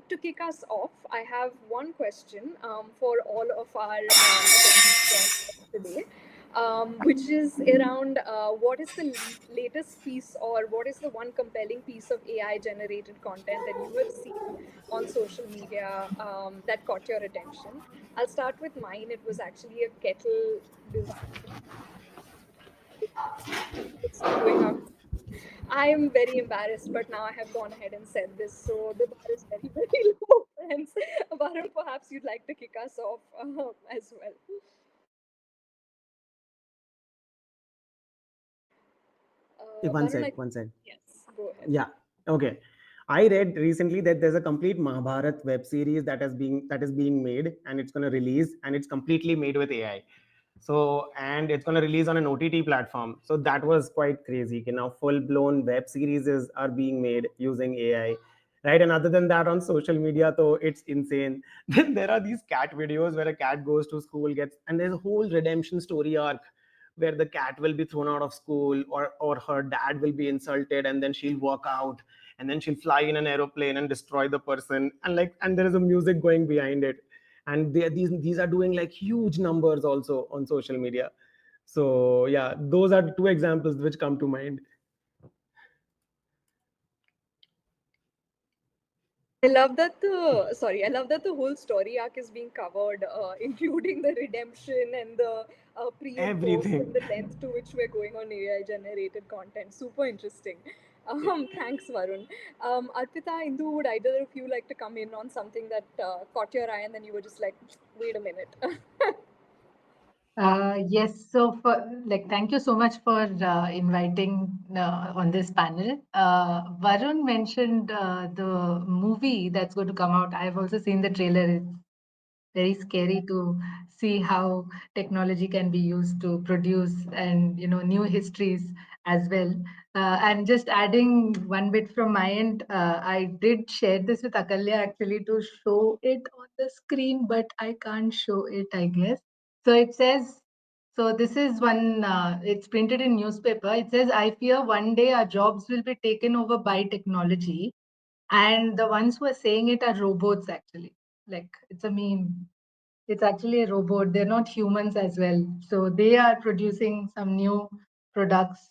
to kick us off, I have one question for all of our attendees today, which is around what is the latest piece, or what is the one compelling piece of AI generated content that you have seen on social media that caught your attention? I'll start with mine. It was actually a kettle design. It's going up. I am very embarrassed, but now I have gone ahead and said this, so the bar is very, very low, friends. Varun, perhaps you'd like to kick us off as well. One Varun, sec, one sec. yes, go ahead. Yeah. Okay. I read recently that there's a complete Mahabharat web series that is being made, and it's going to release, and it's completely made with AI. So, and it's going to release on an OTT platform. So that was quite crazy. Now full blown web series are being made using AI, right? And other than that, on social media, though, it's insane. Then there are these cat videos where a cat goes to school, gets, and there's a whole redemption story arc where the cat will be thrown out of school, or her dad will be insulted, and then she'll walk out, and then she'll fly in an aeroplane and destroy the person, and like, and there is a music going behind it, and these are doing like huge numbers also on social media. So yeah, those are two examples which come to mind. I love that the whole story arc is being covered, including the redemption and the pre and post and Everything. the length to which we're going on AI generated content. Super interesting. Thanks, Varun. Arpita, Indu, would either of you like to come in on something that caught your eye and then you were just like, wait a minute? Yes, so thank you so much for inviting on this panel. Varun mentioned the movie that's going to come out. I've also seen the trailer. It's very scary to see how technology can be used to produce and new histories as well. And just adding one bit from my end, I did share this with Akalya actually to show it on the screen, but I can't show it, I guess. So it says, so this is one, it's printed in newspaper. It says, I fear one day our jobs will be taken over by technology. And the ones who are saying it are robots, actually. Like, it's a meme. It's actually a robot. They're not humans as well. So they are producing some new products.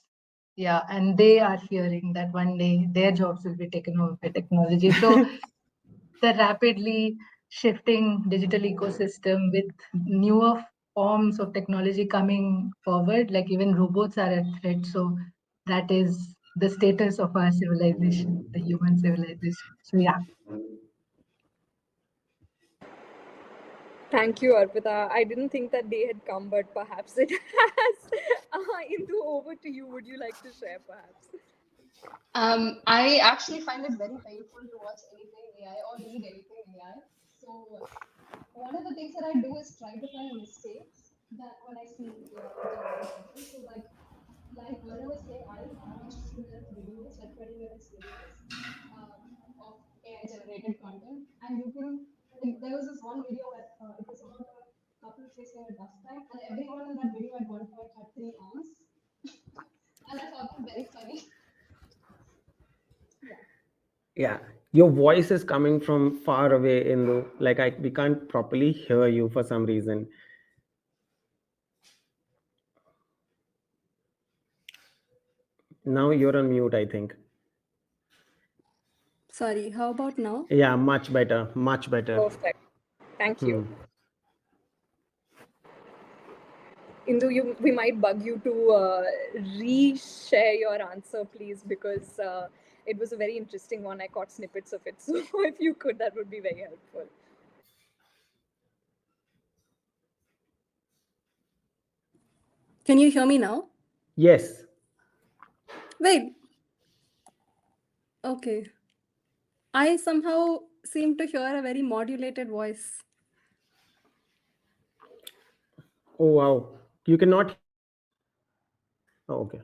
Yeah. And they are fearing that one day their jobs will be taken over by technology. So the rapidly shifting digital ecosystem with newer forms of technology coming forward, like even robots are at threat. So that is the status of our civilization, the human civilization. So yeah. Thank you, Arpita. I didn't think that day had come, but perhaps it has. Indu, over to you. Would you like to share, perhaps? I actually find it very painful to watch anything AI or read anything AI. So one of the things that I do is try to find mistakes that when I see AI generated content. So like Varun was saying, I watch few length videos, like 20 minutes videos of AI generated content, and you can like there was this one video where it was about a couple facing a dust tank, and everyone in that video at one point had 3 arms, and I found that very funny. Yeah. Yeah, your voice is coming from far away, in the like, we can't properly hear you for some reason. Now you're on mute, I think. Sorry, how about now? Yeah, much better, much better. Perfect. Thank you. Indu, we might bug you to re-share your answer, please, because it was a very interesting one. I caught snippets of it. So if you could, that would be very helpful. Can you hear me now? Yes. Wait. Okay. I somehow seem to hear a very modulated voice. Oh wow, you cannot. Oh, okay.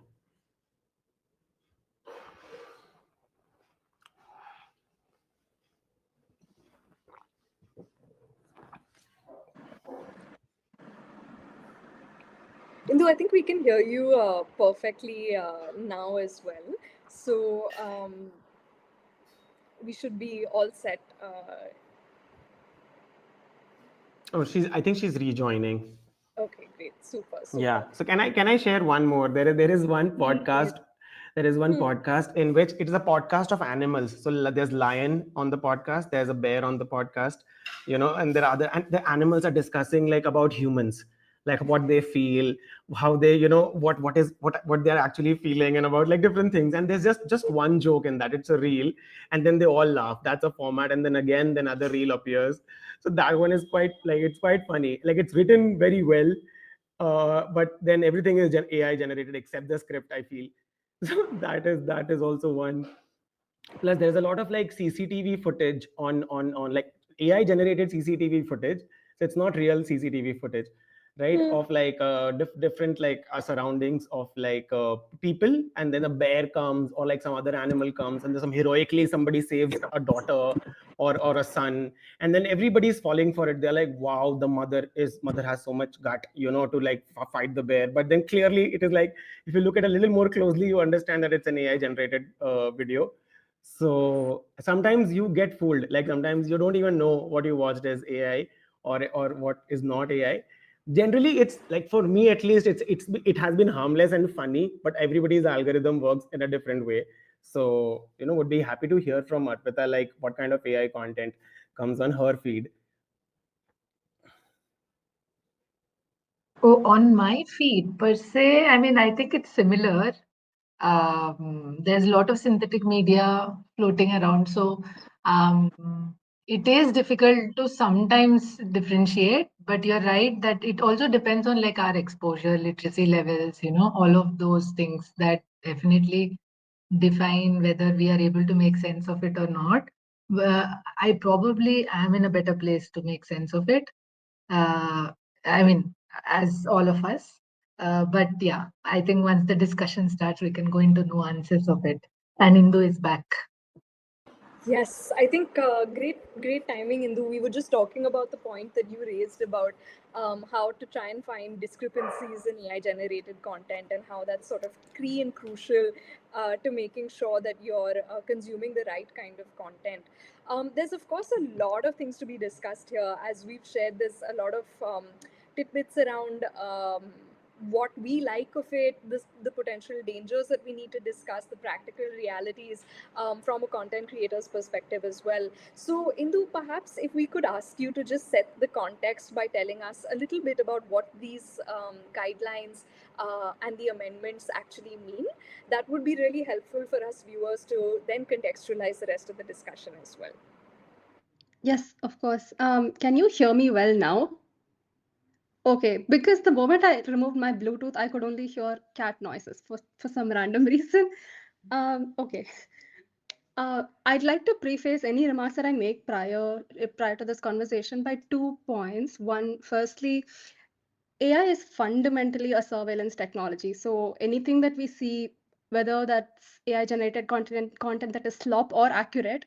Indu, I think we can hear you perfectly now as well. So we should be all set. Oh, I think she's rejoining. Okay, great, super, Yeah. super. So can I share one more? There is one Please. podcast. There is one podcast in which it is a podcast of animals. So there's lion on the podcast. There's a bear on the podcast. And there are other, and the animals are discussing like about humans, like what they feel, how they, what they're actually feeling, and about like different things. And there's just one joke in that. It's a reel, and then they all laugh. That's a format, and then again, then another reel appears. So that one is quite like, it's quite funny. Like it's written very well, but then everything is AI generated except the script, I feel. So that is also one. Plus there's a lot of like CCTV footage on like AI generated CCTV footage. So it's not real CCTV footage, right? Of like different like surroundings of like people, and then a bear comes or like some other animal comes, and then some heroically somebody saves a daughter or a son, and then everybody's falling for it. They're like, wow, the mother has so much gut, to like fight the bear. But then clearly it is like, if you look at a little more closely, you understand that it's an AI generated video. So sometimes you get fooled. Like sometimes you don't even know what you watched as AI, or what is not AI. Generally, it's like, for me at least, it has been harmless and funny, but everybody's algorithm works in a different way. So would be happy to hear from Arpita, like what kind of AI content comes on her feed. Oh, on my feed per se, I mean, I think it's similar. There's a lot of synthetic media floating around, so um, it is difficult to sometimes differentiate. But you're right that it also depends on like our exposure, literacy levels, all of those things that definitely define whether we are able to make sense of it or not. I probably am in a better place to make sense of it. uh, I mean, as all of us. But yeah, I think once the discussion starts, we can go into nuances of it. And Indu is back. Yes, I think great timing, Indu. We were just talking about the point that you raised about how to try and find discrepancies in AI generated content, and how that's sort of key and crucial to making sure that you're consuming the right kind of content. There's, of course, a lot of things to be discussed here. As we've shared, there's a lot of tidbits around. What we like of it, the potential dangers that we need to discuss, the practical realities from a content creator's perspective as well. So, Indu, perhaps if we could ask you to just set the context by telling us a little bit about what these guidelines and the amendments actually mean, that would be really helpful for us viewers to then contextualize the rest of the discussion as well. Yes, of course. Can you hear me well now? Okay, because the moment I removed my Bluetooth, I could only hear cat noises for some random reason. Okay. I'd like to preface any remarks that I make prior to this conversation by 2 points. One, firstly, AI is fundamentally a surveillance technology. So anything that we see, whether that's AI generated content that is slop or accurate,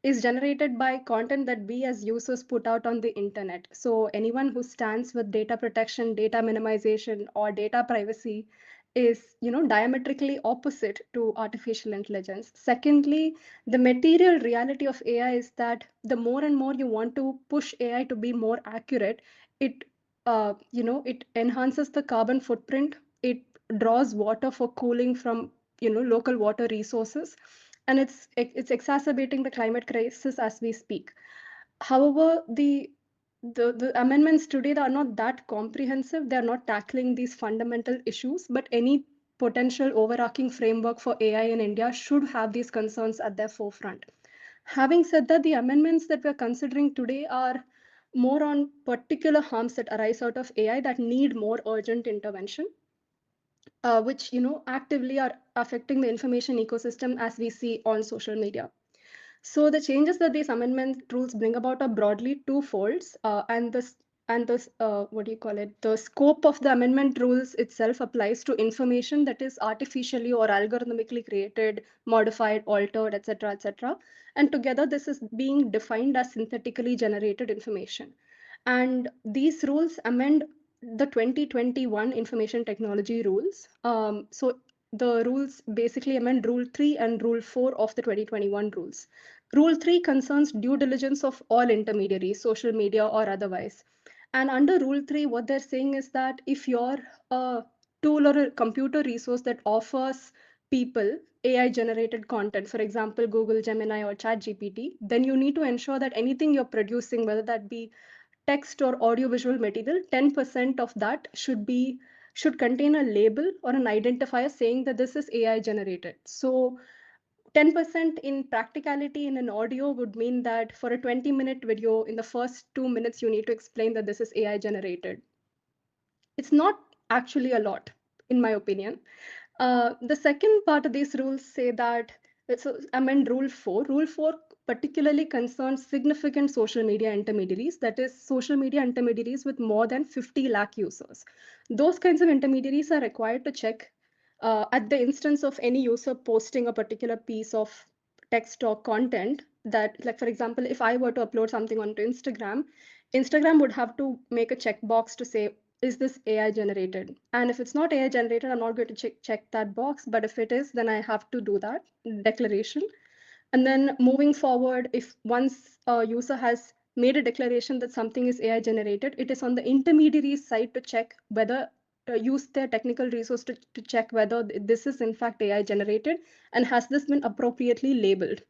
is generated by content that we as users put out on the internet. So anyone who stands with data protection, data minimization, or data privacy is, diametrically opposite to artificial intelligence. Secondly, the material reality of AI is that the more and more you want to push AI to be more accurate, it it enhances the carbon footprint. It draws water for cooling from, local water resources, and it's exacerbating the climate crisis as we speak. However, the amendments today are not that comprehensive. They're not tackling these fundamental issues, but any potential overarching framework for AI in India should have these concerns at their forefront. Having said that, the amendments that we're considering today are more on particular harms that arise out of AI that need more urgent intervention, which actively are affecting the information ecosystem as we see on social media. So the changes that these amendment rules bring about are broadly twofold, and this what do you call it? The scope of the amendment rules itself applies to information that is artificially or algorithmically created, modified, altered, etc., etc. And together, this is being defined as synthetically generated information. And these rules amend the 2021 information technology rules. So the rules basically amend Rule 3 and Rule 4 of the 2021 rules. Rule 3 concerns due diligence of all intermediaries, social media or otherwise. And under Rule 3, what they're saying is that if you're a tool or a computer resource that offers people AI generated content, for example, Google, Gemini, or ChatGPT, then you need to ensure that anything you're producing, whether that be text or audiovisual material, 10% of that should contain a label or an identifier saying that this is AI generated. So 10% in practicality in an audio would mean that for a 20-minute video, in the first 2 minutes, you need to explain that this is AI generated. It's not actually a lot, in my opinion. The second part of these rules say that, so I meant Rule 4. Rule 4 particularly concerns significant social media intermediaries, that is, social media intermediaries with more than 50 lakh users. Those kinds of intermediaries are required to check at the instance of any user posting a particular piece of text or content that, like, for example, if I were to upload something onto Instagram, Instagram would have to make a checkbox to say, is this AI generated? And if it's not AI generated, I'm not going to check that box. But if it is, then I have to do that declaration. And then moving forward, if once a user has made a declaration that something is AI generated, it is on the intermediary side to check whether use their technical resource to check whether this is in fact AI generated and has this been appropriately labeled.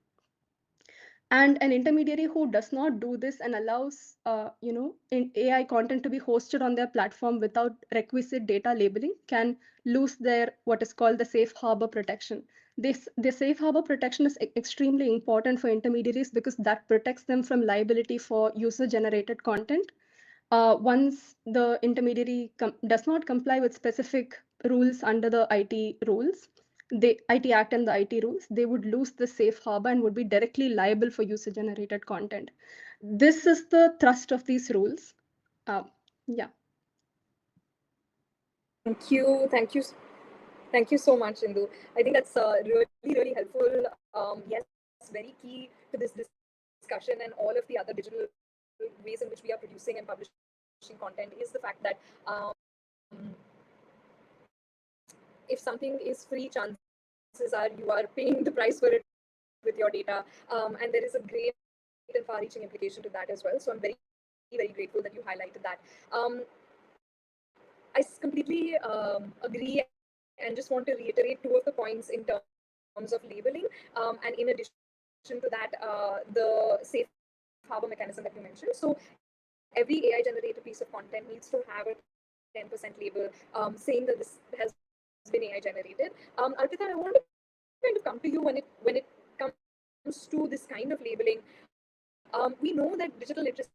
And an intermediary who does not do this and allows AI content to be hosted on their platform without requisite data labeling can lose their what is called the safe harbor protection. The safe harbor protection is extremely important for intermediaries because that protects them from liability for user generated content. Once the intermediary does not comply with specific rules under the IT rules, the IT Act and the IT rules, they would lose the safe harbor and would be directly liable for user generated content. This is the thrust of these rules. Yeah. Thank you. Thank you so much, Indu. I think that's really helpful. Yes, very key to this discussion and all of the other digital ways in which we are producing and publishing content is the fact that if something is free, chances are you are paying the price for it with your data, and there is a great and far-reaching implication to that as well. So I'm very grateful that you highlighted that. I completely agree and just want to reiterate two of the points in terms of labeling, and in addition to that, the safe harbor mechanism that you mentioned. So every AI generated piece of content needs to have a 10% label saying that this has been AI generated. Arpita, I want to kind of come to you when it comes to this kind of labeling. We know that digital literacy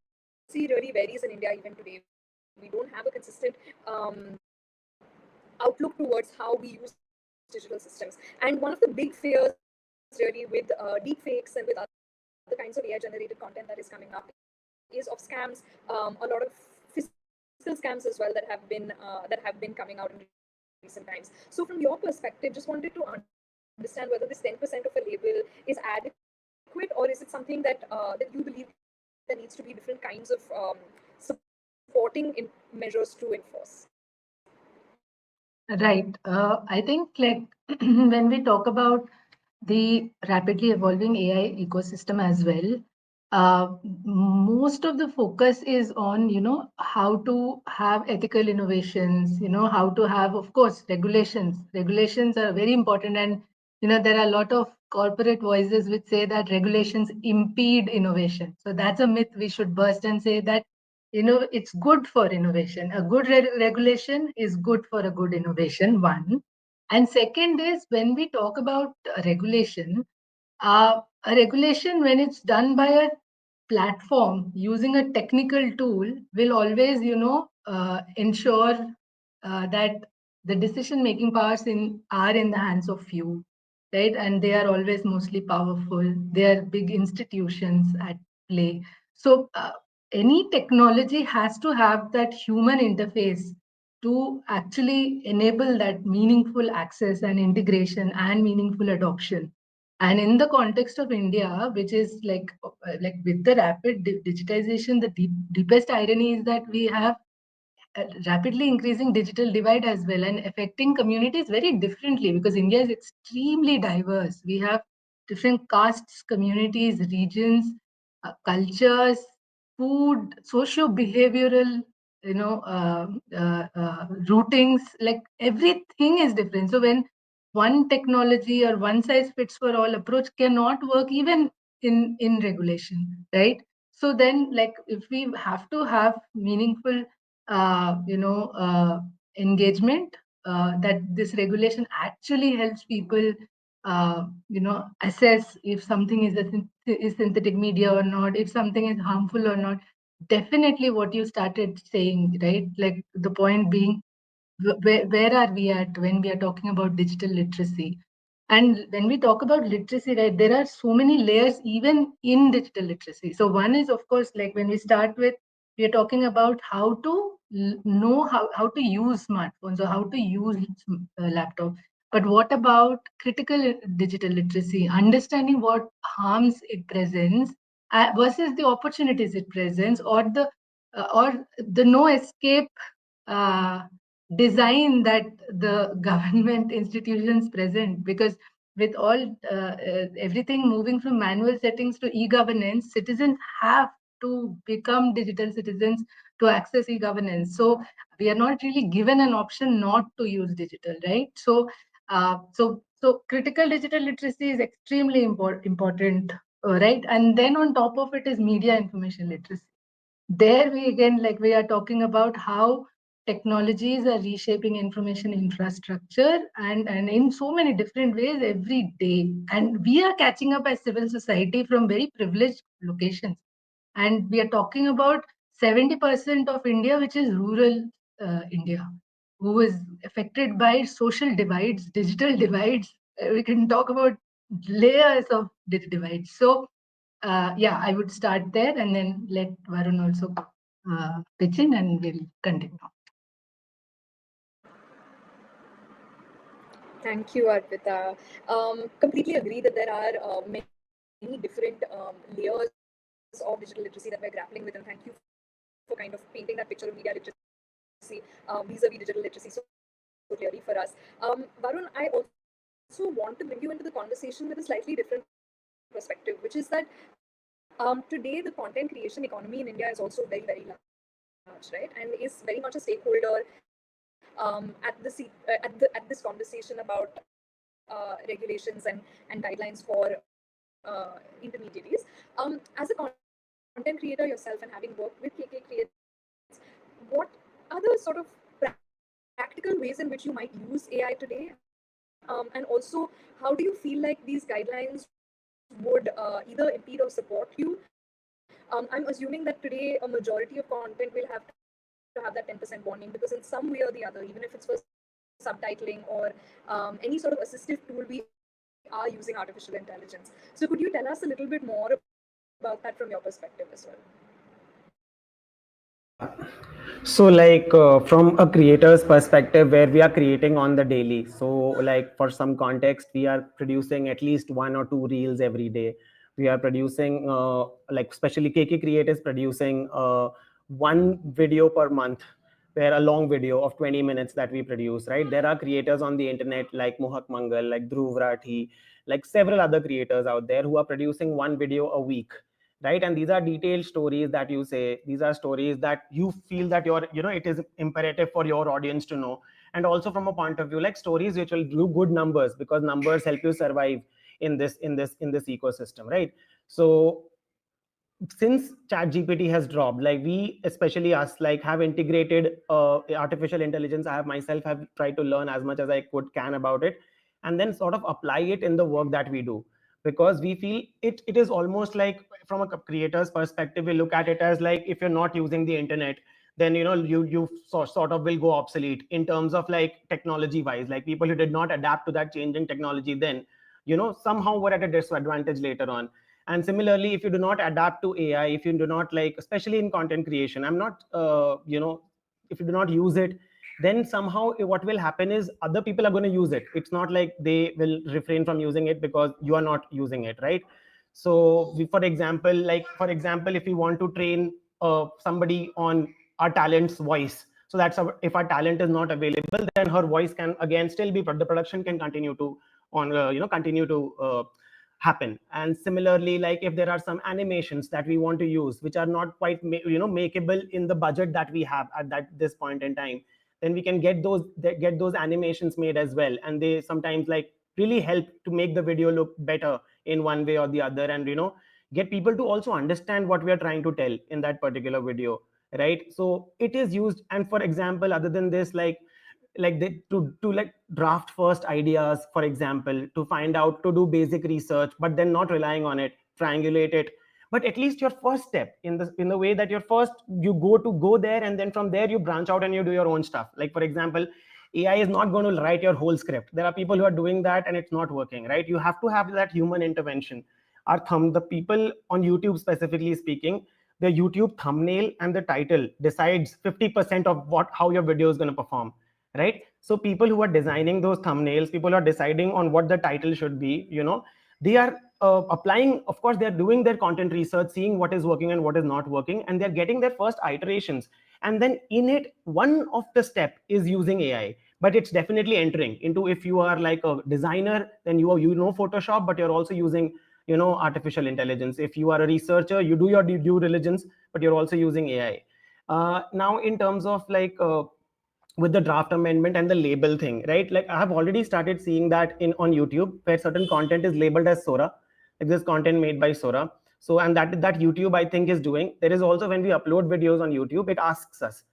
really varies in India even today. We don't have a consistent outlook towards how we use digital systems. And one of the big fears really with deepfakes and with other kinds of AI generated content that is coming up is of scams, a lot of fiscal scams as well that have been coming out in recent times. So from your perspective, just wanted to understand whether this 10% of a label is adequate, or is it something that you believe there needs to be different kinds of supporting measures to enforce? Right. I think like when we talk about the rapidly evolving AI ecosystem as well, most of the focus is on, how to have ethical innovations, how to have, of course, regulations. Regulations are very important. And, there are a lot of corporate voices which say that regulations impede innovation. So that's a myth we should burst and say that, it's good for innovation. A good regulation is good for a good innovation, one. And second is when we talk about regulation, a regulation, when it's done by a platform using a technical tool, will always, ensure that the decision-making powers are in the hands of few, right? And they are always mostly powerful. They are big institutions at play. So any technology has to have that human interface to actually enable that meaningful access and integration and meaningful adoption. And in the context of India, which is like with the rapid digitization, the deepest irony is that we have a rapidly increasing digital divide as well, and affecting communities very differently, because India is extremely diverse. We have different castes, communities, regions, cultures, food, socio-behavioral, routings, like everything is different. So when one technology or one size fits for all approach cannot work even in regulation, right? So then, like, if we have to have meaningful, engagement, that this regulation actually helps people, assess if something is synthetic media or not, if something is harmful or not. Definitely, what you started saying, right? Like the point being, where are we at when we are talking about digital literacy? And when we talk about literacy, right, there are so many layers even in digital literacy. So one is, of course, like when we start with, we are talking about how to know how to use smartphones or how to use laptop. But what about critical digital literacy? Understanding what harms it presents versus the opportunities it presents, or the no escape uh, design that the government institutions present. Because with all everything moving from manual settings to e-governance, citizens have to become digital citizens to access e-governance. So we are not really given an option not to use digital, right? So so critical digital literacy is extremely important, right? And then on top of it is media information literacy. There we again, like, we are talking about how technologies are reshaping information infrastructure, and in so many different ways every day. And we are catching up as civil society from very privileged locations. And we are talking about 70% of India, which is rural India, who is affected by social divides, digital divides. We can talk about layers of divides. So yeah, I would start there and then let Varun also pitch in, and we'll continue. Thank you, Arpita. Completely agree that there are many different layers of digital literacy that we're grappling with, and thank you for kind of painting that picture of media literacy vis-a-vis digital literacy so clearly for us. Varun, I also want to bring you into the conversation with a slightly different perspective, which is that today the content creation economy in India is also very, very large, right? And is very much a stakeholder at this conversation about regulations and guidelines for intermediaries. As a content creator yourself and having worked with KKCreate, what are the sort of practical ways in which you might use AI today? And also, how do you feel like these guidelines would either impede or support you? I'm assuming that today a majority of content will have to have that 10% warning, because in some way or the other, even if it's for subtitling or any sort of assistive tool, we are using artificial intelligence. So could you tell us a little bit more about that from your perspective as well? So like from a creator's perspective, where we are creating on the daily, so like for some context, we are producing at least 1 or 2 reels every day. We are producing like especially KKCreate is producing 1 video per month, where a long video of 20 minutes that we produce, right? There are creators on the internet like Mohak Mangal, like Dhruv Rathi, like several other creators out there who are producing 1 video a week, right? And these are detailed stories that you say, these are stories that you feel that it is imperative for your audience to know. And also from a point of view, like stories which will do good numbers, because numbers help you survive in this ecosystem, right? So since chat gpt has dropped, like we, especially us, like have integrated artificial intelligence. I have myself have tried to learn as much as I can about it, and then sort of apply it in the work that we do, because we feel it is almost like, from a creator's perspective, we look at it as like, if you're not using the internet, then you sort of will go obsolete in terms of like technology wise. Like people who did not adapt to that changing technology, then somehow were at a disadvantage later on. And similarly, if you do not adapt to AI, if you do not, like especially in content creation, I'm not if you do not use it, then somehow what will happen is other people are going to use it. It's not like they will refrain from using it because you are not using it, right? So for example, if we want to train somebody on our talent's voice, so if our talent is not available, then her voice can again still be, but the production can continue to continue to happen. And similarly, like if there are some animations that we want to use which are not quite makeable in the budget that we have at this point in time, then we can get those animations made as well, and they sometimes like really help to make the video look better in one way or the other, and get people to also understand what we are trying to tell in that particular video, right? So it is used. And for example, other than this, like they to like draft first ideas, for example, to find out, to do basic research, but then not relying on it, triangulate it. But at least your first step in the way that your first, you go there, and then from there you branch out and you do your own stuff. Like for example, AI is not going to write your whole script. There are people who are doing that and it's not working, right? You have to have that human intervention. The people on YouTube, specifically speaking, the YouTube thumbnail and the title decides 50% of how your video is going to perform, right? So people who are designing those thumbnails, people who are deciding on what the title should be, they are applying, of course they're doing their content research, seeing what is working and what is not working, and they're getting their first iterations. And then in it, one of the step is using AI, but it's definitely entering into, if you are like a designer, then you know Photoshop, but you're also using artificial intelligence. If you are a researcher, you do your due diligence, but you're also using AI. Now in terms of like with the draft amendment and the label thing, right? Like I have already started seeing that on YouTube, where certain content is labeled as Sora, like this content made by Sora. So, and that YouTube, I think, is doing. There is also, when we upload videos on YouTube, it asks us,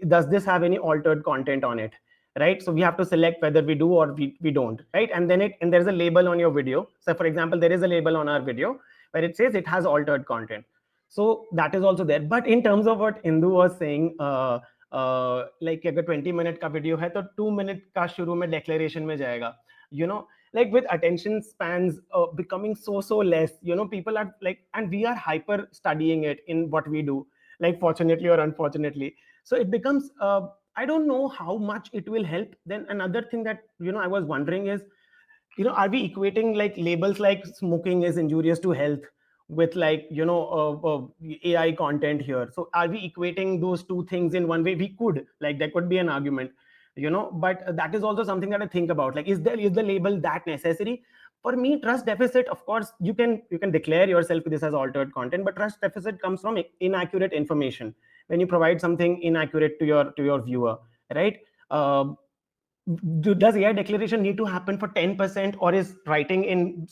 does this have any altered content on it, right? So we have to select whether we do or we don't, right? And then and there's a label on your video. So for example, there is a label on our video where it says it has altered content. So that is also there. But in terms of what Indu was saying, like अगर 20 minute का video है तो 2 minute का शुरू में declaration में जाएगा, like with attention spans becoming so less, people are like, and we are hyper studying it in what we do, like fortunately or unfortunately. So it becomes I don't know how much it will help. Then another thing that I was wondering is, are we equating like labels like smoking is injurious to health with like AI content here? So are we equating those two things in one way? We could, like, there could be an argument, but that is also something that I think about. Like, is the label that necessary? For me, trust deficit, of course, you can declare yourself this as altered content, but trust deficit comes from inaccurate information. When you provide something inaccurate to your viewer, right? Does AI declaration need to happen for 10%, or is writing in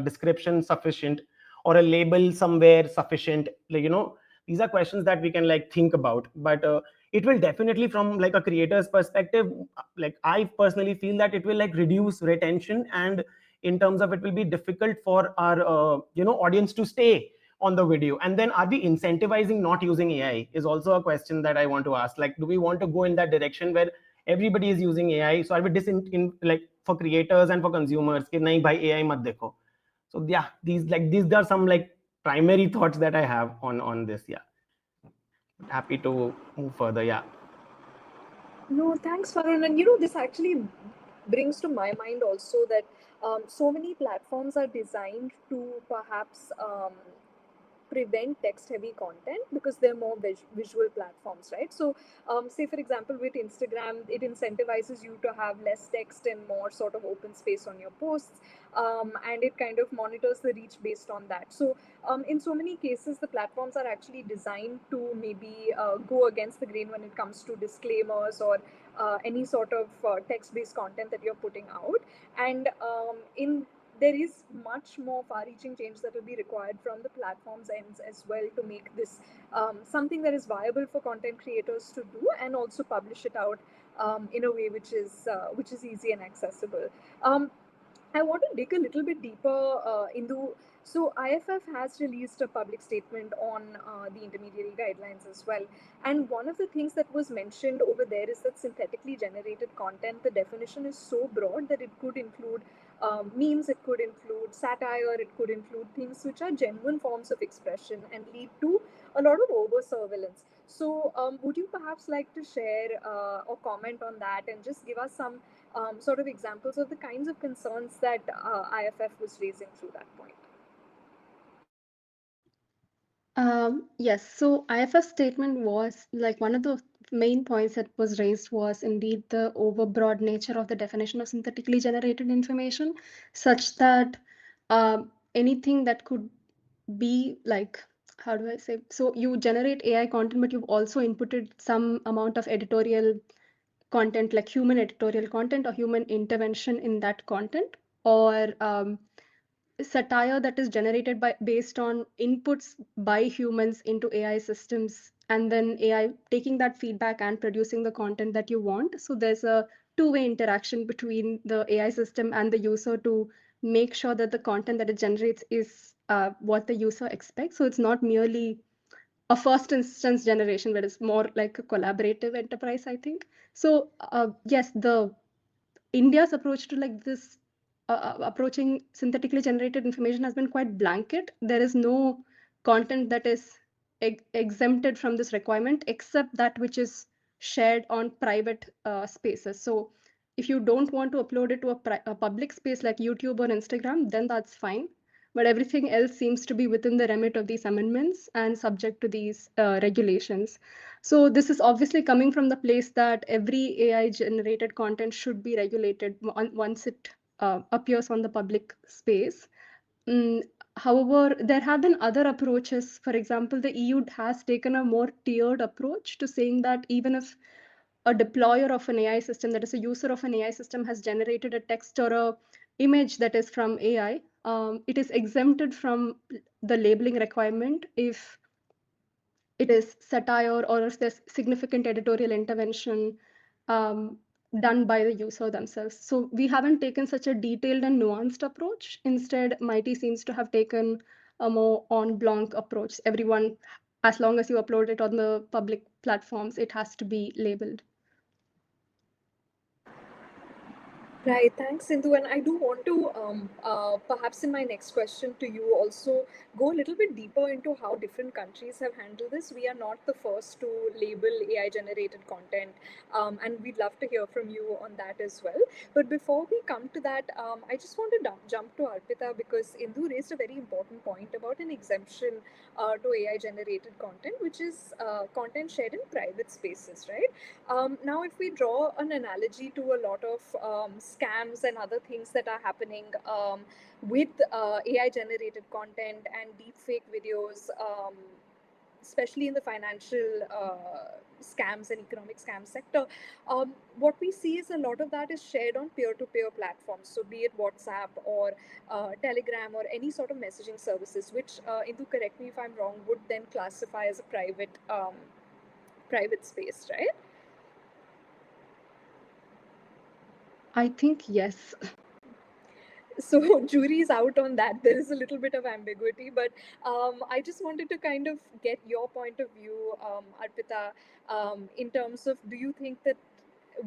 description sufficient, or a label somewhere sufficient? Like, these are questions that we can like think about. But it will definitely, from like a creator's perspective, like I personally feel that it will like reduce retention, and in terms of, it will be difficult for our audience to stay on the video. And then, are we incentivizing not using AI is also a question that I want to ask. Like, do we want to go in that direction where everybody is using AI? So are we like for creators and for consumers कि नहीं भाई AI मत देखो? So yeah, these are some like primary thoughts that I have on this. Yeah, happy to move further. Yeah. No, thanks, Varun. And this actually brings to my mind also that so many platforms are designed to perhaps prevent text heavy content because they're more visual platforms, right? So say for example with Instagram, it incentivizes you to have less text and more sort of open space on your posts, and it kind of monitors the reach based on that. So in so many cases, the platforms are actually designed to maybe go against the grain when it comes to disclaimers or any sort of text-based content that you're putting out. And there is much more far-reaching change that will be required from the platform's ends as well to make this something that is viable for content creators to do, and also publish it out in a way which is easy and accessible. I want to dig a little bit deeper into. So IFF has released a public statement on the intermediary guidelines as well. And one of the things that was mentioned over there is that synthetically generated content, the definition is so broad that it could include memes, it could include satire, it could include things which are genuine forms of expression and lead to a lot of over surveillance. So would you perhaps like to share or comment on that and just give us some sort of examples of the kinds of concerns that IFF was raising through that point? Yes, so IFF statement was like one of the main points that was raised was indeed the overbroad nature of the definition of synthetically generated information, such that anything that could be like, how do I say? So you generate AI content, but you've also inputted some amount of editorial content, like human editorial content or human intervention in that content, or satire that is generated by based on inputs by humans into AI systems, and then AI taking that feedback and producing the content that you want. So there's a two-way interaction between the AI system and the user to make sure that the content that it generates is what the user expects. So it's not merely a first instance generation, but it's more like a collaborative enterprise, I think. So yes, the India's approach to like this approaching synthetically generated information has been quite blanket. There is no content that is exempted from this requirement except that which is shared on private spaces. So if you don't want to upload it to a public space like YouTube or Instagram, then that's fine. But everything else seems to be within the remit of these amendments and subject to these regulations. So this is obviously coming from the place that every AI generated content should be regulated once it appears on the public space. However, there have been other approaches. For example, the EU has taken a more tiered approach to saying that even if a deployer of an AI system, that is a user of an AI system, has generated a text or a image that is from AI, it is exempted from the labeling requirement if it is satire or if there's significant editorial intervention um, done by the user themselves. So we haven't taken such a detailed and nuanced approach. Instead, Mighty seems to have taken a more en blanc approach. Everyone, as long as you upload it on the public platforms, it has to be labeled. Right, thanks, Sindhu. And I do want to, perhaps in my next question to you, also go a little bit deeper into how different countries have handled this. We are not the first to label AI generated content, and we'd love to hear from you on that as well. But before we come to that, I just want to jump to Arpita because Indhu raised a very important point about an exemption to AI generated content, which is content shared in private spaces, right? Now, if we draw an analogy to a lot of scams and other things that are happening with AI generated content and deepfake videos, especially in the financial scams and economic scam sector, what we see is a lot of that is shared on peer-to-peer platforms. So be it WhatsApp or Telegram or any sort of messaging services, which, Indu, correct me if I'm wrong, would then classify as a private space, right? I think yes. So jury's out on that. There is a little bit of ambiguity, but I just wanted to kind of get your point of view, Arpita, in terms of, do you think that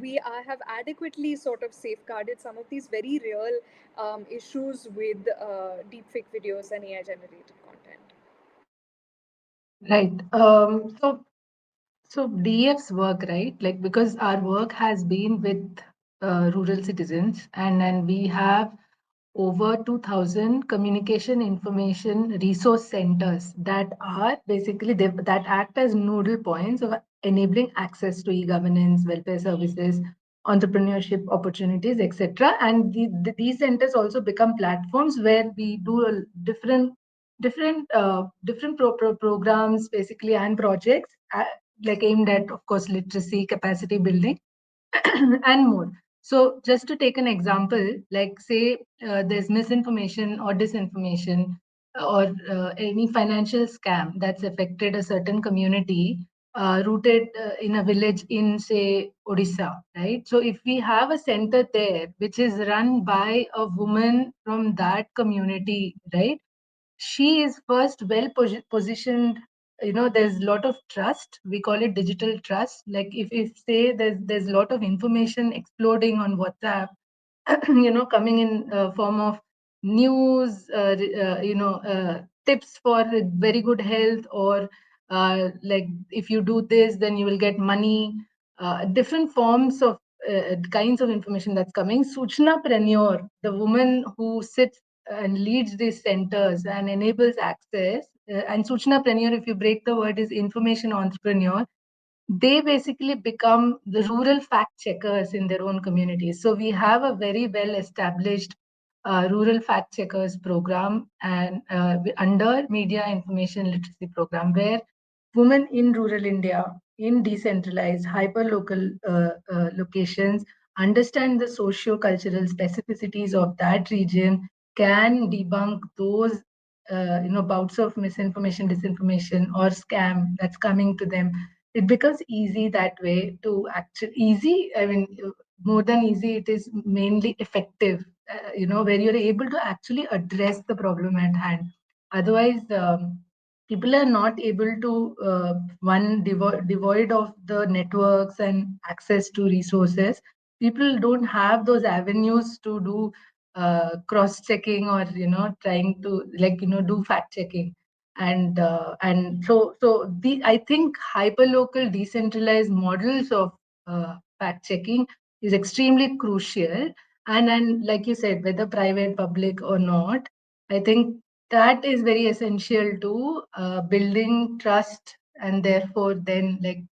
we have adequately sort of safeguarded some of these very real issues with deepfake videos and AI generated content? Right. So DF's work, right? Like, because our work has been with rural citizens, and then we have over 2,000 communication information resource centers that are basically that act as nodal points of enabling access to e-governance, welfare services, entrepreneurship opportunities, etc. And these centers also become platforms where we do different programs basically and projects like aimed at, of course, literacy, capacity building, and more. So just to take an example, like say there's misinformation or disinformation or any financial scam that's affected a certain community rooted in a village in, say, Odisha, right? So if we have a center there which is run by a woman from that community, right? She is first well positioned. There's a lot of trust. We call it digital trust. Like if say there's a lot of information exploding on WhatsApp, coming in form of news, tips for very good health, or like if you do this, then you will get money. Different forms of kinds of information that's coming. Suchnapreneur, the woman who sits and leads these centers and enables access. And Suchnapreneur, if you break the word, is information entrepreneur. They basically become the rural fact checkers in their own communities. So we have a very well established rural fact checkers program and under media information literacy program, where women in rural India, in decentralized, hyper-local locations, understand the socio-cultural specificities of that region, can debunk those bouts of misinformation, disinformation, or scam that's coming to them. It becomes easy that way to actually easy. I mean, more than easy, it is mainly effective. Where you're able to actually address the problem at hand. Otherwise, people are not able to devoid of the networks and access to resources. People don't have those avenues to do cross checking or trying to do fact checking, and so the I think hyperlocal decentralized models of fact checking is extremely crucial, and like you said, whether private, public or not, I think that is very essential to building trust, and therefore then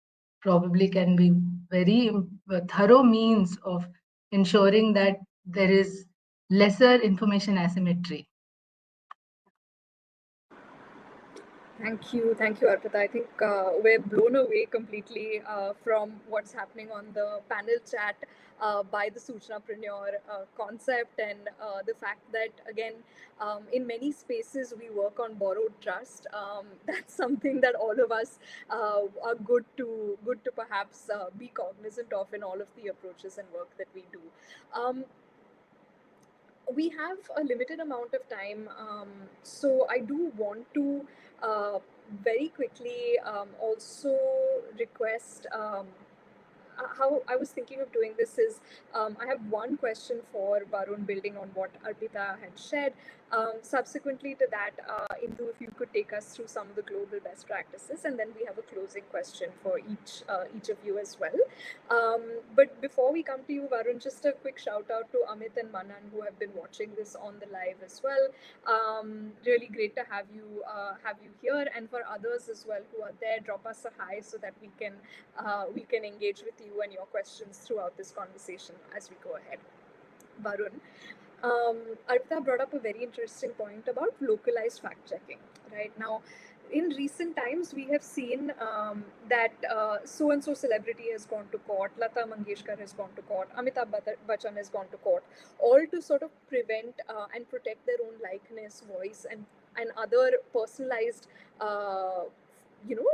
probably can be very thorough means of ensuring that there is lesser information asymmetry. Thank you, Arpita. I think we're blown away completely from what's happening on the panel chat by the Suchanapreneur concept, and the fact that, again, in many spaces we work on borrowed trust. That's something that all of us are good to perhaps be cognizant of in all of the approaches and work that we do. We have a limited amount of time, so I do want to very quickly also request. How I was thinking of doing this is, I have one question for Varun, building on what Arpita had shared. Subsequently to that, Indu, if you could take us through some of the global best practices, and then we have a closing question for each of you as well. But before we come to you, Varun, just a quick shout out to Amit and Manan, who have been watching this on the live as well. Really great to have you here, and for others as well who are there, drop us a hi so that we can engage with you and your questions throughout this conversation as we go ahead. Varun, Arpita brought up a very interesting point about localized fact checking. Right now, in recent times, we have seen that so and so celebrity has gone to court, Lata Mangeshkar has gone to court, Amitabh Bachchan has gone to court, all to sort of prevent and protect their own likeness, voice, and other personalized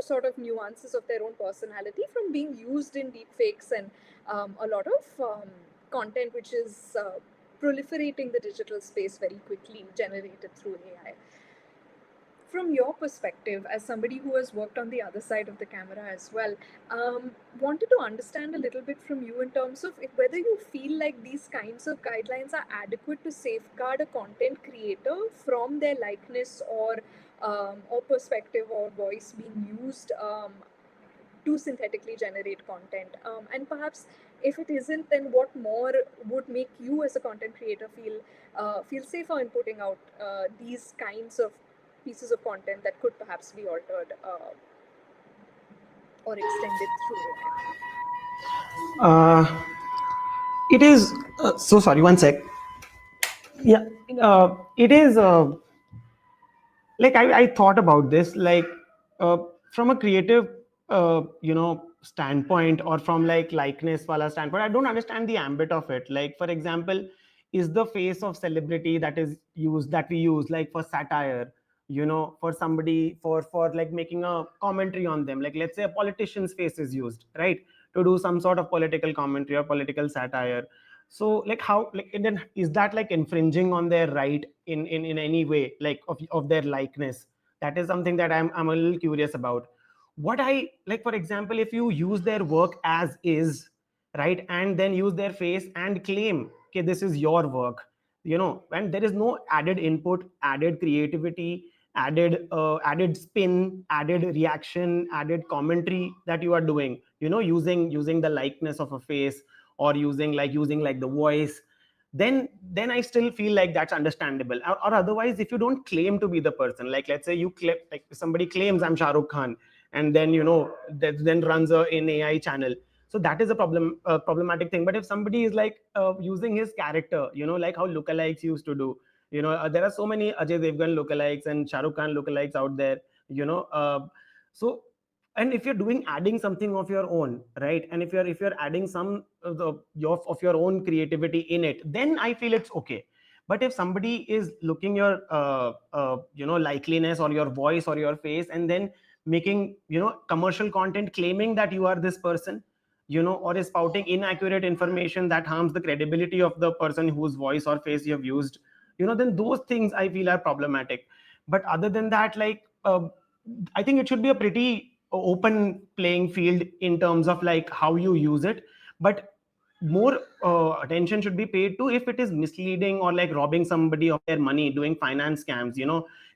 sort of nuances of their own personality from being used in deepfakes and a lot of content which is proliferating the digital space very quickly, generated through AI. From your perspective, as somebody who has worked on the other side of the camera as well, wanted to understand a little bit from you in terms of whether you feel like these kinds of guidelines are adequate to safeguard a content creator from their likeness or perspective or voice being used to synthetically generate content. And perhaps if it isn't, then what more would make you as a content creator feel safer in putting out these kinds of pieces of content that could perhaps be altered or extended through It is so sorry, one sec. Yeah, it is like I thought about this, like from a creative standpoint, or from likeness wala standpoint, I don't understand the ambit of it. Like, for example, is the face of celebrity that we use like for satire, for somebody, for like making a commentary on them, like let's say a politician's face is used, right, to do some sort of political commentary or political satire. So like how, like, and then is that like infringing on their right in any way, like of their likeness? That is something that I'm a little curious about. What I like, for example, if you use their work as is, right, and then use their face and claim, okay, this is your work, and there is no added input, added creativity, added spin, added reaction, added commentary that you are doing, using the likeness of a face, or using the voice, then I still feel like that's understandable. Or otherwise, if you don't claim to be the person, like let's say somebody claims I'm Shah Rukh Khan, and then then runs an AI channel. So that is a problematic thing. But if somebody is like using his character, like how lookalikes used to do, there are so many Ajay Devgan lookalikes and Shah Rukh Khan lookalikes out there, so, and if you're adding something of your own, right, and if you're adding some of your own creativity in it, then I feel it's okay. But if somebody is looking your likeliness or your voice or your face, and then making commercial content claiming that you are this person, or is spouting inaccurate information that harms the credibility of the person whose voice or face you have used, then those things I feel are problematic. But other than that, like I think it should be a pretty open playing field in terms of like how you use it. But more attention should be paid to if it is misleading or like robbing somebody of their money, doing finance scams.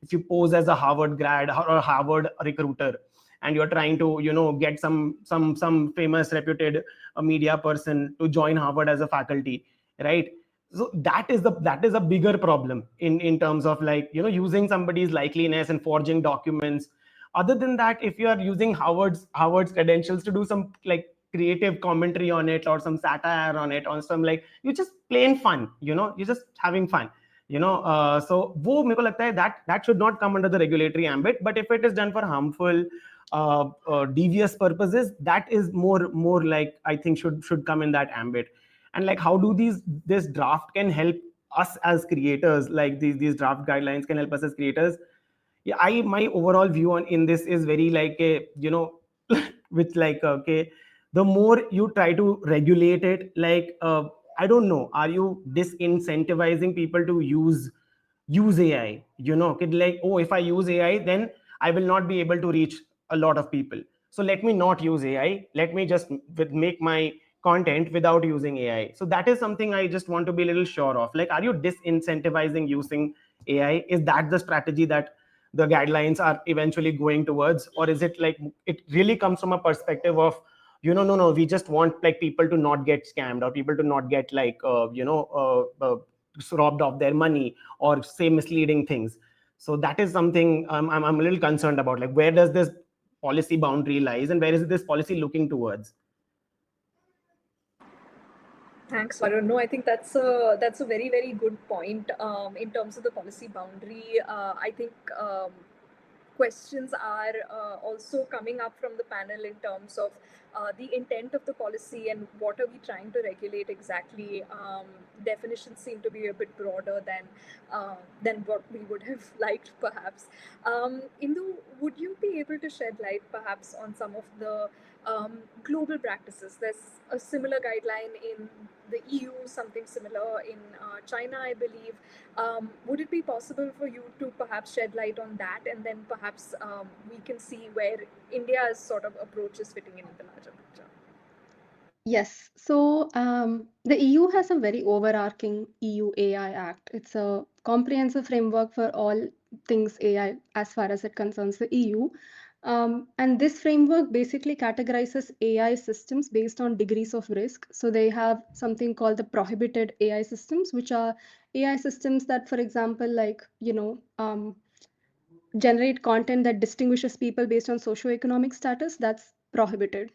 If you pose as a Harvard grad or a Harvard recruiter, and you're trying to get some famous reputed media person to join Harvard as a faculty, right? So that is a bigger problem in terms of like using somebody's likeliness and forging documents. Other than that, if you are using Harvard's credentials to do some like creative commentary on it, or some satire on it, or some like you're just plain fun, you're just having fun, so wo meko lagta hai that should not come under the regulatory ambit. But if it is done for harmful devious purposes, that is more like I think should come in that ambit. And like how do this draft can help us as creators, like these draft guidelines can help us as creators. Yeah, my overall view on in this is very like a with like okay, the more you try to regulate it, like I don't know, are you disincentivizing people to use AI? Like, oh, if I use AI, then I will not be able to reach a lot of people, so let me not use AI, let me just make my content without using AI. So that is something I just want to be a little sure of. Like, are you disincentivizing using AI? Is that the strategy that the guidelines are eventually going towards? Or is it like it really comes from a perspective of no, we just want like people to not get scammed, or people to not get like robbed of their money, or say misleading things. So that is something I'm a little concerned about. Like, where does this policy boundary lies, and where is this policy looking towards? Thanks, Varun. No, I think that's a very, very good point. In terms of the policy boundary, I think questions are also coming up from the panel in terms of the intent of the policy and what are we trying to regulate exactly. Definitions seem to be a bit broader than what we would have liked, perhaps. Indu, would you be able to shed light perhaps on some of the global practices? There's a similar guideline in the EU, something similar in China, I believe. Would it be possible for you to perhaps shed light on that, and then perhaps we can see where India's sort of approach is fitting into the larger picture? Yes. So the EU has a very overarching EU AI Act. It's a comprehensive framework for all things AI as far as it concerns the EU. And this framework basically categorizes AI systems based on degrees of risk. So they have something called the prohibited AI systems, which are AI systems that, for example, like, generate content that distinguishes people based on socioeconomic status. That's prohibited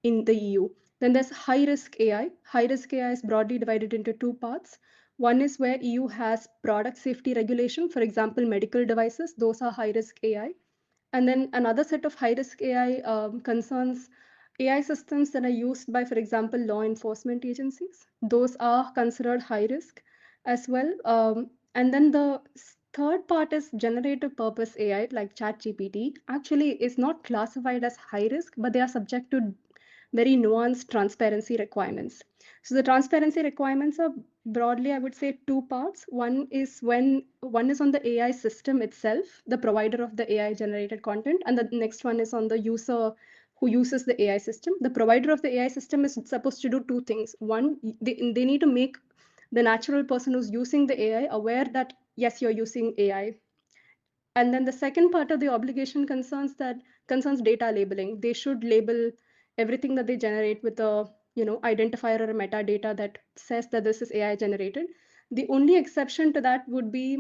in the EU. Then there's high risk AI. High risk AI is broadly divided into two parts. One is where EU has product safety regulation, for example, medical devices. Those are high risk AI. And then another set of high risk AI concerns AI systems that are used by, for example, law enforcement agencies. Those are considered high risk as well. And then the third part is generative purpose AI, like ChatGPT, actually is not classified as high risk, but they are subject to very nuanced transparency requirements. So the transparency requirements are broadly, I would say, two parts. One is on the AI system itself, the provider of the AI generated content, and the next one is on the user who uses the AI system. The provider of the AI system is supposed to do two things. One, they need to make the natural person who's using the AI aware that, yes, you're using AI. And then the second part of the obligation concerns data labeling. They should label everything that they generate with a identifier or a metadata that says that this is AI generated. The only exception to that would be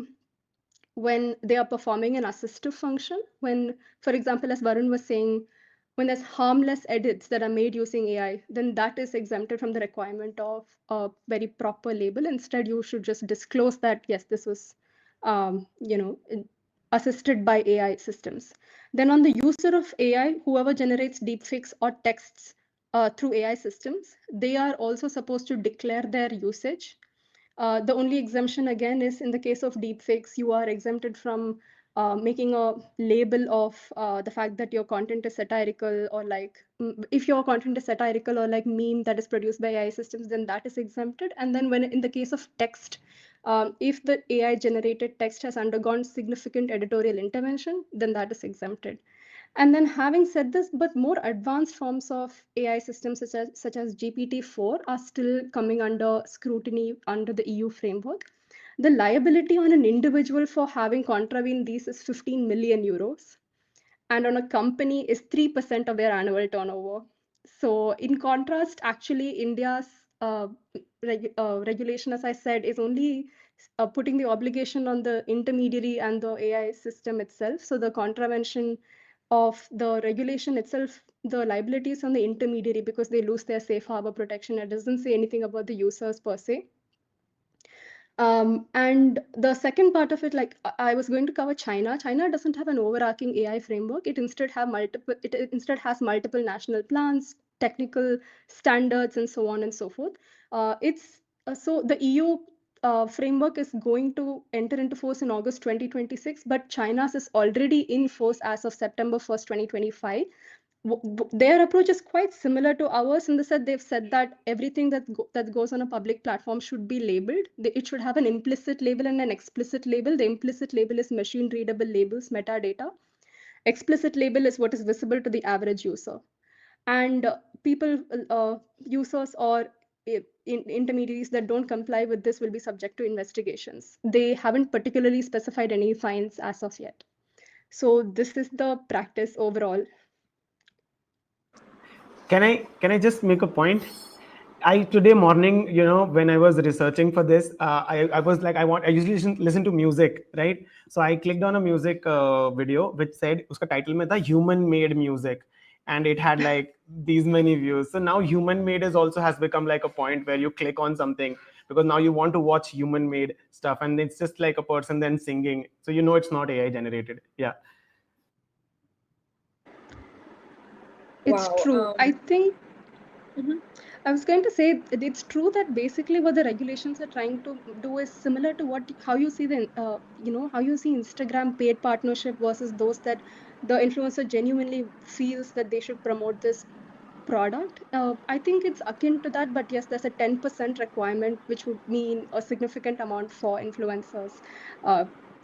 when they are performing an assistive function. When, for example, as Varun was saying, when there's harmless edits that are made using AI, then that is exempted from the requirement of a very proper label. Instead, you should just disclose that, yes, this was, assisted by AI systems. Then on the user of AI, whoever generates deepfakes or texts through AI systems, they are also supposed to declare their usage. The only exemption again is in the case of deepfakes, you are exempted from making a label of the fact that your content is satirical, or like if your content is satirical or like meme that is produced by AI systems, then that is exempted. And then when in the case of text, if the AI generated text has undergone significant editorial intervention, then that is exempted. And then having said this, but more advanced forms of AI systems such as GPT-4 are still coming under scrutiny under the EU framework. The liability on an individual for having contravened these is 15 million euros. And on a company is 3% of their annual turnover. So in contrast, actually, India's regulation, as I said, is only putting the obligation on the intermediary and the AI system itself. So the contravention of the regulation itself, the liabilities on the intermediary because they lose their safe harbor protection. It doesn't say anything about the users per se. And the second part of it, like I was going to cover China. China doesn't have an overarching AI framework. It instead has multiple national plans, technical standards, and so on and so forth. So the EU framework is going to enter into force in August 2026, but China's is already in force as of September 1st, 2025. Their approach is quite similar to ours in the sense they've said that everything that goes on a public platform should be labeled. It should have an implicit label and an explicit label. The implicit label is machine readable labels, metadata. Explicit label is what is visible to the average user. And users or intermediaries that don't comply with this will be subject to investigations. They haven't particularly specified any fines as of yet. So this is the practice overall. Can I just make a point? Today morning, when I was researching for this, I was like, I usually listen to music, right? So I clicked on a music video which said uska title mein tha human made music, and it had like these many views. So now human made is also has become like a point where you click on something because now you want to watch human made stuff, and it's just like a person then singing, so it's not AI generated. Yeah. It's Wow. true. I think Mhm. I was going to say it's true that basically what the regulations are trying to do is similar to how you see how you see Instagram paid partnership versus those that the influencer genuinely feels that they should promote this product. I think it's akin to that, but yes, there's a 10% requirement, which would mean a significant amount for influencers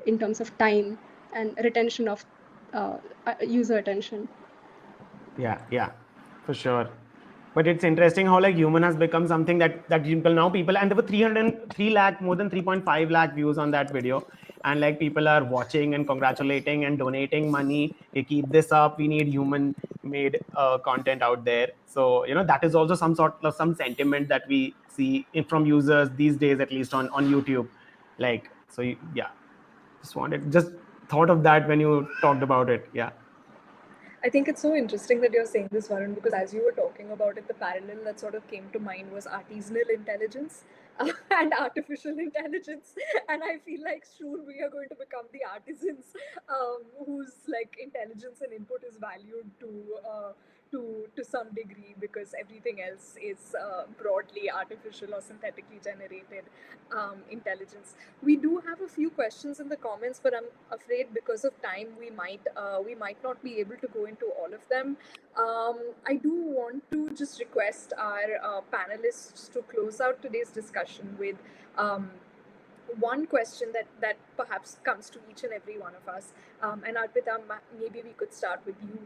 in terms of time and retention of user attention. Yeah, for sure. But it's interesting how like human has become something that people, and there were 303 lakh, more than 3.5 lakh views on that video, and like people are watching and congratulating and donating money. Hey, keep this up. We need human made content out there. So that is also some sort of some sentiment that we see from users these days, at least on YouTube. Like so, yeah. Just thought of that when you talked about it. Yeah. I think it's so interesting that you're saying this, Varun, because as you were talking about it, the parallel that sort of came to mind was artisanal intelligence and artificial intelligence. And I feel like soon we are going to become the artisans whose like intelligence and input is valued to some degree, because everything else is broadly artificial or synthetically generated intelligence. We do have a few questions in the comments, but I'm afraid because of time we might not be able to go into all of them. I do want to just request our panelists to close out today's discussion with one question that perhaps comes to each and every one of us. And Arpita, maybe we could start with you.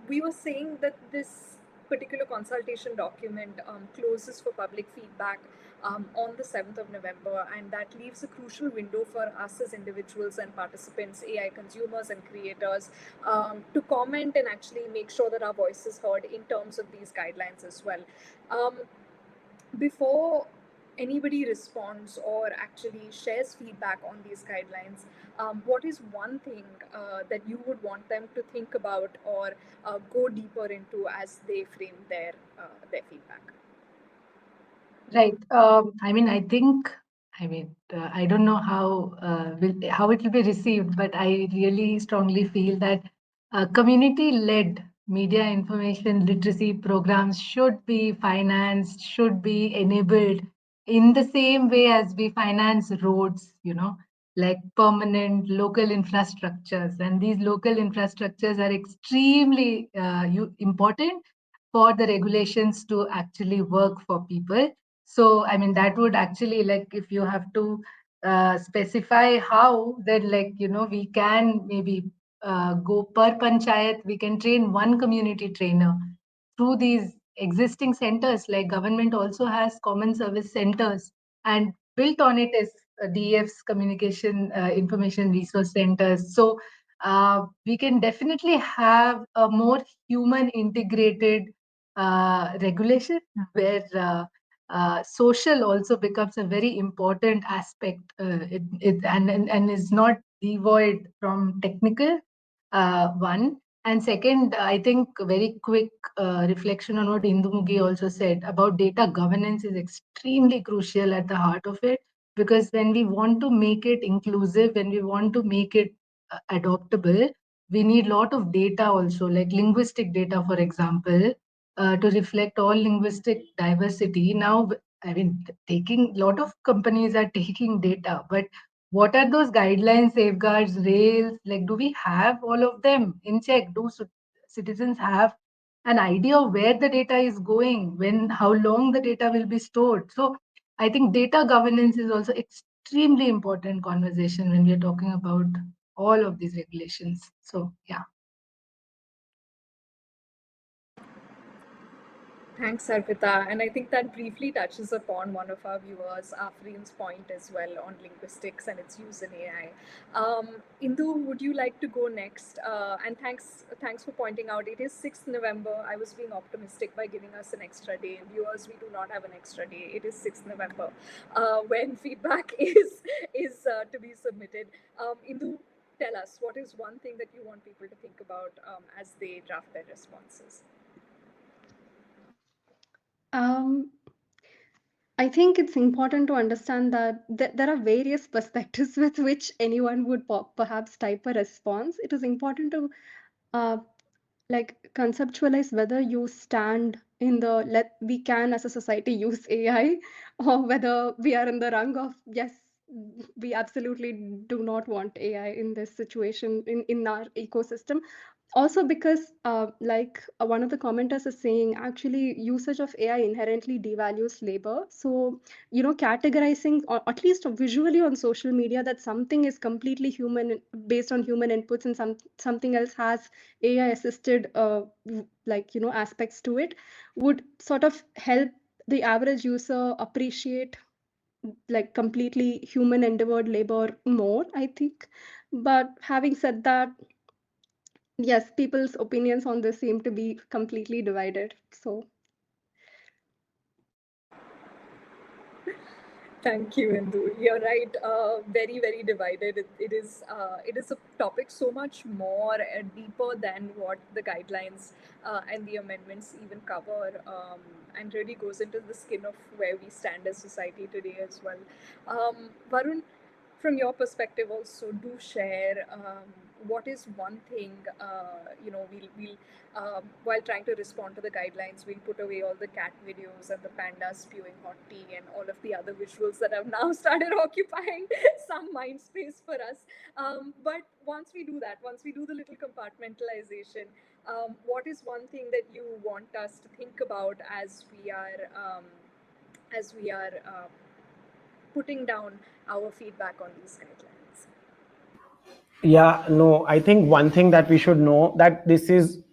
We were saying that this particular consultation document closes for public feedback on the 7th of November, and that leaves a crucial window for us as individuals and participants, AI consumers and creators, to comment and actually make sure that our voice is heard in terms of these guidelines as well. Before anybody responds or actually shares feedback on these guidelines, what is one thing that you would want them to think about or go deeper into as they frame their feedback? Right. I mean, I don't know how it will be received, but I really strongly feel that community-led media information literacy programs should be financed, should be enabled in the same way as we finance roads, like permanent local infrastructures. And these local infrastructures are extremely important for the regulations to actually work for people. So, I mean, that would actually, like, if you have to specify how, then, like, we can maybe go per panchayat, we can train one community trainer through these existing centers. Like, government also has common service centers, and built on it is DF's communication information resource centers. So, we can definitely have a more human integrated regulation where social also becomes a very important aspect, and is not devoid from technical, one. And second, I think a very quick reflection on what Indumugi also said about data governance is extremely crucial at the heart of it, because when we want to make it inclusive, when we want to make it adoptable, we need a lot of data also, like linguistic data, for example, to reflect all linguistic diversity. Now, I mean, taking lot of companies are taking data, but what are those guidelines, safeguards, rails? Like, do we have all of them in check? Do citizens have an idea of where the data is going, how long the data will be stored? So, I think data governance is also extremely important conversation when we are talking about all of these regulations. So, yeah. Thanks, Arpita. And I think that briefly touches upon one of our viewers, Afreen's point as well on linguistics and its use in AI. Indu, would you like to go next? And thanks for pointing out it is 6th November. I was being optimistic by giving us an extra day. Viewers, we do not have an extra day. It is 6th November when feedback is to be submitted. Indu, tell us, what is one thing that you want people to think about as they draft their responses? I think it's important to understand that there are various perspectives with which anyone would perhaps type a response. It is important to uh, like conceptualize whether you stand in the we can as a society use AI, or whether we are in the rung of yes, we absolutely do not want AI in this situation in our ecosystem. Also because one of the commenters is saying actually usage of AI inherently devalues labor. So categorizing, or at least visually on social media, that something is completely human based on human inputs and something else has AI assisted aspects to it, would sort of help the average user appreciate like completely human endeavored labor more, I think. But having said that, yes, people's opinions on this seem to be completely divided. So thank you, Indu. You're right. Very, very divided. It is a topic so much more deeper than what the guidelines and the amendments even cover, and really goes into the skin of where we stand as society today as well. Varun, from your perspective, also do share what is one thing we'll while trying to respond to the guidelines, we'll put away all the cat videos and the pandas spewing hot tea and all of the other visuals that have now started occupying some mind space for us. But once we do that, once we do the little compartmentalization, what is one thing that you want us to think about as we are putting down our feedback on these guidelines? Yeah, no, I think one thing that we should know, that this is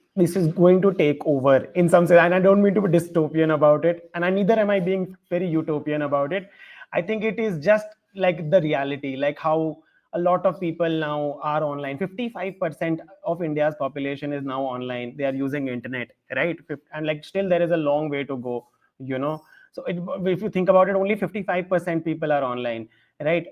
going to take over in some sense, and I don't mean to be dystopian about it, and neither am I being very utopian about it. I think it is just like the reality, like how a lot of people now are online. 55% of India's population is now online. They are using internet, right? And like still there is a long way to go, you know. So if you think about it, only 55% people are online, right?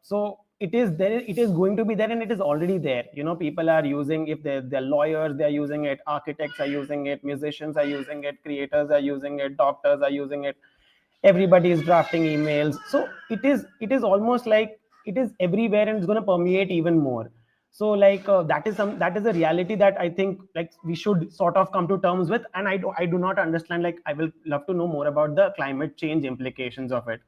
So it is there, it is going to be there, and it is already there. People are using, if they're lawyers, they're using it, architects are using it, musicians are using it, creators are using it, doctors are using it, everybody is drafting emails. So it is almost like it is everywhere, and it's going to permeate even more. So like that is a reality that I think like we should sort of come to terms with. And I do not understand, like I will love to know more about the climate change implications of it,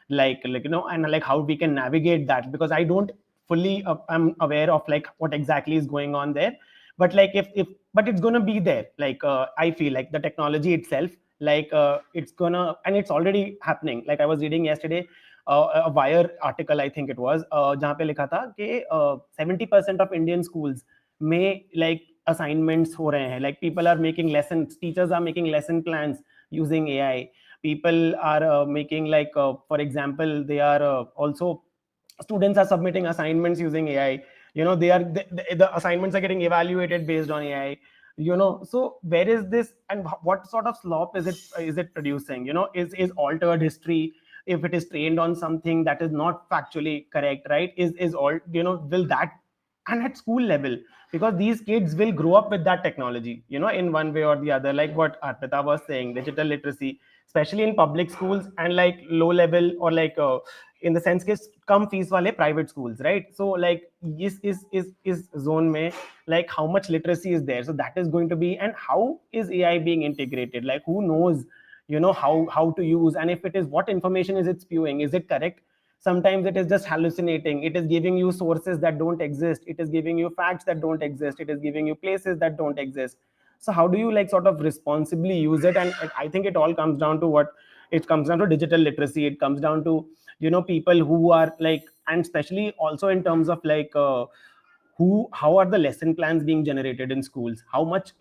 like and like how we can navigate that, because I don't fully I'm aware of like what exactly is going on there. But like if but it's going to be there, like I feel like the technology itself, like it's gonna, and it's already happening. Like I was reading yesterday a Wire article, I think it was, जहाँ पे लिखा था कि 70% of Indian schools में like assignments हो रहे हैं, like people are making lessons, teachers are making lesson plans using AI. People are making like for example, they are also, students are submitting assignments using AI. The assignments are getting evaluated based on AI. So where is this, and what sort of slop is it producing? Is altered history, if it is trained on something that is not factually correct, right? Is all, will that, and at school level, because these kids will grow up with that technology, in one way or the other, like what Arpita was saying, digital literacy, especially in public schools, and like low level, or like in the sense case come fees wale private schools, right? So like is zone mein, like how much literacy is there? So that is going to be, and how is AI being integrated? Like who knows, how to use, and if it is, what information is it spewing? Is it correct? Sometimes it is just hallucinating, it is giving you sources that don't exist, it is giving you facts that don't exist, it is giving you places that don't exist. So how do you like sort of responsibly use it? And I think it all comes down to what, it comes down to digital literacy. It comes down to people who are like, and especially also in terms of like how are the lesson plans being generated in schools? How much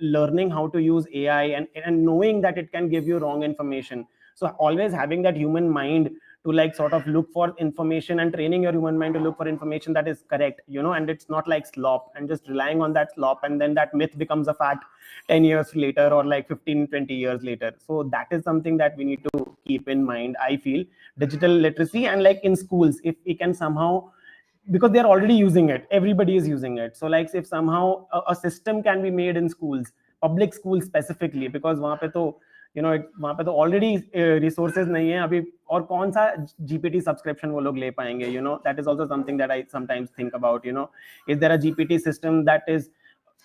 learning how to use AI, and knowing that it can give you wrong information. So always having that human mind to like sort of look for information, and training your human mind to look for information that is correct, and it's not like slop, and just relying on that slop, and then that myth becomes a fact 10 years later, or like 15-20 years later. So that is something that we need to keep in mind, I feel. Digital literacy, and like in schools, if we can somehow, because they're already using it, everybody is using it. So like if somehow a system can be made in schools, public schools specifically, because वहाँ पे तो वहाँ पे तो already resources नहीं है अभी, और कौन सा GPT subscription वो लोग ले पाएंगे? That is also something that I sometimes think about. Is there a GPT system that is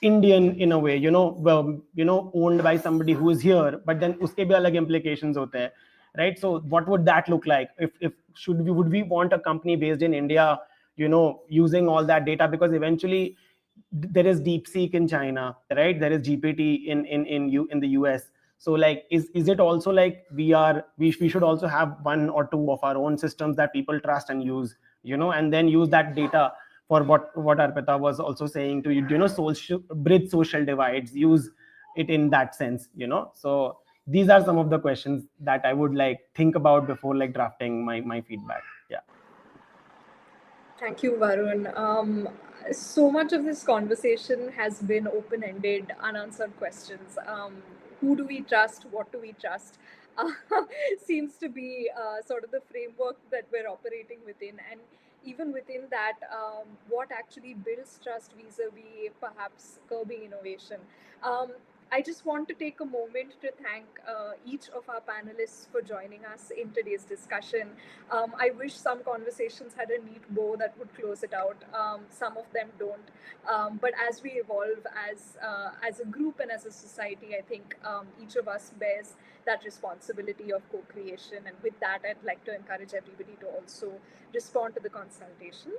Indian in a way, owned by somebody who is here, but then uske bhi alag implications hote hain, right? So what would that look like? If would we want a company based in India, using all that data? Because eventually there is DeepSeek in China, right? There is GPT in the US. So like is it also like we should also have one or two of our own systems that people trust and use, and then use that data for what Arpita was also saying, to bridge social divides, use it in that sense. So these are some of the questions that I would like think about before like drafting my feedback. Yeah. Thank you, Varun. So much of this conversation has been open-ended, unanswered questions. Who do we trust? What do we trust? Uh, Seems to be sort of the framework that we're operating within. And even within that, what actually builds trust vis-a-vis perhaps curbing innovation? I just want to take a moment to thank each of our panelists for joining us in today's discussion. I wish some conversations had a neat bow that would close it out. Some of them don't. But as we evolve as a group and as a society, I think each of us bears that responsibility of co-creation. And with that, I'd like to encourage everybody to also respond to the consultation.